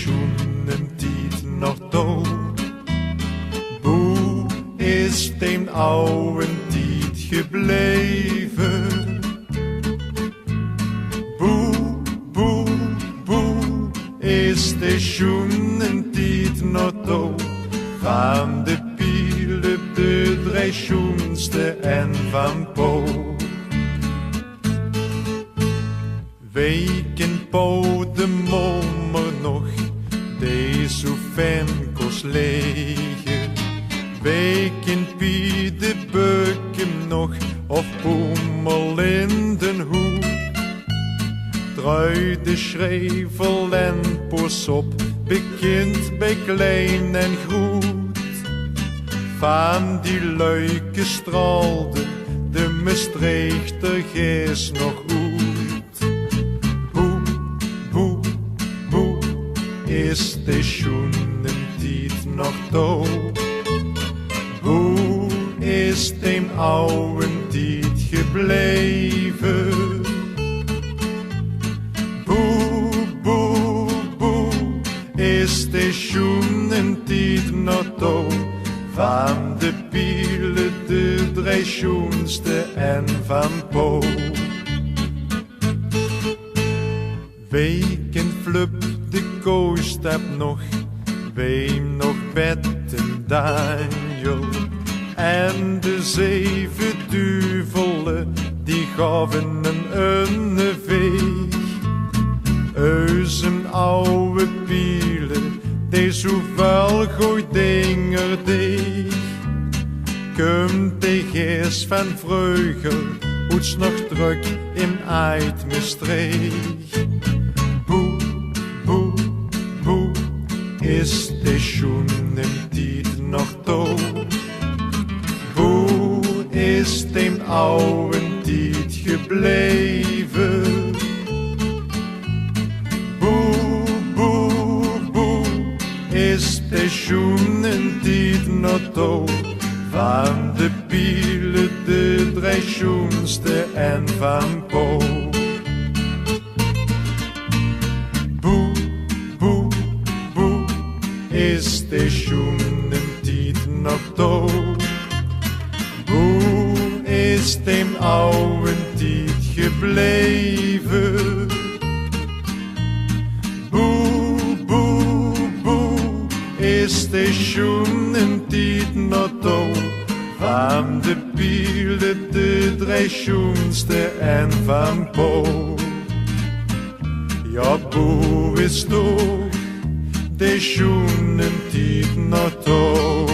schoenen tijd nog dood? Hoe is den oude tijd gebleven? Boe, is de schoenen tijd nog dood? Van de pielen de drie schoenste en van Po. Weken Po de mommer nog, deze venkels lege. Weken pie de beuken nog, of boemel in den hoek. Draai de schrevel en pas op, bekend bij klein en groot. Van die leuke straalde de Maastrichter geest nog uit. Hoe is de schoenentijd nog dood? Hoe is de oude tijd gebleven? Is de schoenentijd nog dood? Van de pielen de drie schoenste en van Po. Weken flup de koostap nog, weem nog betten Daniel. En de 7 duvelen die gaven een veeg. Eusen oude pielen, die zoveel goed dinger deeg. Komt de geest van vreugel, hoeds nog druk in uit Maastricht. Hoe is de schoenentijd nog dood? Hoe is de oude tijd gebleven? Is de schoenentijd nog dood? Van de pielen de drie schoenste en van Po. Boe, is de schoenentijd nog dood? Hoe is de oude tijd gebleven? Is de schoenentijd nog dood? Van de pielen de drie schoenste en van Po. Ja, boe is toch de schoenentijd nog dood?